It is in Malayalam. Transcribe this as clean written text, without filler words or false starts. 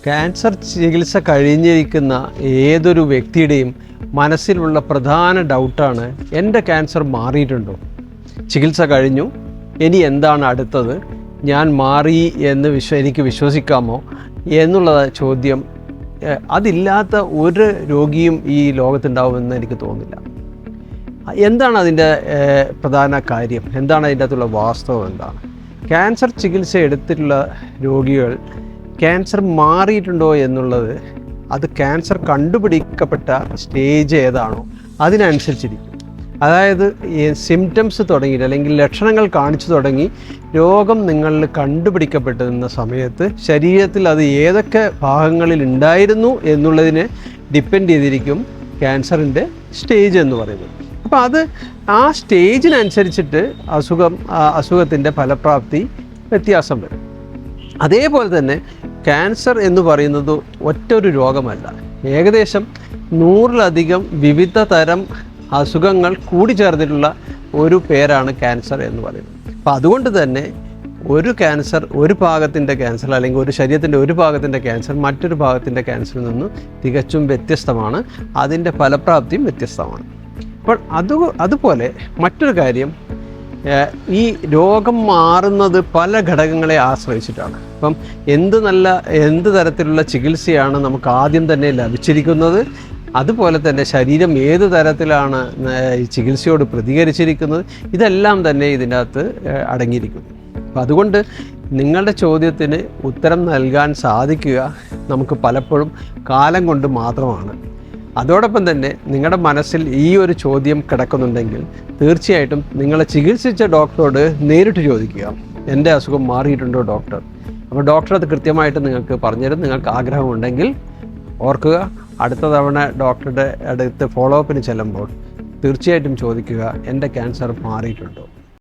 ക്യാൻസർ ചികിത്സ കഴിഞ്ഞിരിക്കുന്ന ഏതൊരു വ്യക്തിയുടെയും മനസ്സിലുള്ള പ്രധാന ഡൗട്ടാണ്, എൻ്റെ ക്യാൻസർ മാറിയിട്ടുണ്ടോ? ചികിത്സ കഴിഞ്ഞു, ഇനി എന്താണ് അടുത്തത്? ഞാൻ മാറി എന്ന് എനിക്ക് വിശ്വസിക്കാമോ എന്നുള്ള ചോദ്യം അതില്ലാത്ത ഒരു രോഗിയും ഈ ലോകത്തുണ്ടാവുമെന്ന് എനിക്ക് തോന്നുന്നില്ല. എന്താണ് അതിൻ്റെ പ്രധാന കാര്യം? എന്താണ് അതിൻ്റെ അകത്തുള്ള വാസ്തവം? എന്താണ് ക്യാൻസർ ചികിത്സ എടുത്തിട്ടുള്ള രോഗികൾ ക്യാൻസർ മാറിയിട്ടുണ്ടോ എന്നുള്ളത് അത് ക്യാൻസർ കണ്ടുപിടിക്കപ്പെട്ട സ്റ്റേജ് ഏതാണോ അതിനനുസരിച്ചിരിക്കും. അതായത് സിംറ്റംസ് തുടങ്ങി അല്ലെങ്കിൽ ലക്ഷണങ്ങൾ കാണിച്ചു തുടങ്ങി രോഗം നിങ്ങളിൽ കണ്ടുപിടിക്കപ്പെട്ടിരുന്ന സമയത്ത് ശരീരത്തിൽ അത് ഏതൊക്കെ ഭാഗങ്ങളിൽ ഉണ്ടായിരുന്നു എന്നുള്ളതിനെ ഡിപ്പെൻഡ് ചെയ്തിരിക്കും ക്യാൻസറിൻ്റെ സ്റ്റേജ് എന്ന് പറയുന്നത്. അപ്പോൾ അത് ആ സ്റ്റേജിനനുസരിച്ചിട്ട് അസുഖത്തിൻ്റെ ഫലപ്രാപ്തി വ്യത്യാസം വരും. അതേപോലെ തന്നെ ക്യാൻസർ എന്ന് പറയുന്നത് ഒറ്റൊരു രോഗമല്ല, ഏകദേശം 100-ലധികം വിവിധ തരം അസുഖങ്ങൾ കൂടിച്ചേർന്നിട്ടുള്ള ഒരു പേരാണ് ക്യാൻസർ എന്ന് പറയുന്നത്. അപ്പോൾ അതുകൊണ്ട് തന്നെ ഒരു ക്യാൻസർ, ഒരു ഭാഗത്തിൻ്റെ ക്യാൻസർ അല്ലെങ്കിൽ ഒരു ശരീരത്തിൻ്റെ ഒരു ഭാഗത്തിൻ്റെ ക്യാൻസർ മറ്റൊരു ഭാഗത്തിൻ്റെ ക്യാൻസറിൽ നിന്ന് തികച്ചും വ്യത്യസ്തമാണ്, അതിൻ്റെ ഫലപ്രാപ്തിയും വ്യത്യസ്തമാണ്. അപ്പോൾ അതുപോലെ മറ്റൊരു കാര്യം, ഈ രോഗം മാറുന്നത് പല ഘടകങ്ങളെ ആശ്രയിച്ചിട്ടാണ്. അപ്പം എന്ത് തരത്തിലുള്ള ചികിത്സയാണ് നമുക്ക് ആദ്യം തന്നെ ലഭിച്ചിരിക്കുന്നത്, അതുപോലെ തന്നെ ശരീരം ഏത് തരത്തിലാണ് ഈ ചികിത്സയോട് പ്രതികരിച്ചിരിക്കുന്നത്, ഇതെല്ലാം തന്നെ ഇതിൻ്റെ അകത്ത് അടങ്ങിയിരിക്കുന്നു. അപ്പം അതുകൊണ്ട് നിങ്ങളുടെ ചോദ്യത്തിന് ഉത്തരം നൽകാൻ സാധിക്കുക നമുക്ക് പലപ്പോഴും കാലം കൊണ്ട് മാത്രമാണ്. അതോടൊപ്പം തന്നെ നിങ്ങളുടെ മനസ്സിൽ ഈ ഒരു ചോദ്യം കിടക്കുന്നുണ്ടെങ്കിൽ തീർച്ചയായിട്ടും നിങ്ങളെ ചികിത്സിച്ച ഡോക്ടറോട് നേരിട്ട് ചോദിക്കുക, എൻ്റെ അസുഖം മാറിയിട്ടുണ്ടോ ഡോക്ടർ? അപ്പോൾ ഡോക്ടർ അത് കൃത്യമായിട്ട് നിങ്ങൾക്ക് പറഞ്ഞുതരും. നിങ്ങൾക്ക് ആഗ്രഹമുണ്ടെങ്കിൽ ഓർക്കുക, അടുത്ത തവണ ഡോക്ടറുടെ അടുത്ത് ഫോളോ അപ്പിന് ചെല്ലുമ്പോൾ തീർച്ചയായിട്ടും ചോദിക്കുക, എൻ്റെ ക്യാൻസർ മാറിയിട്ടുണ്ടോ?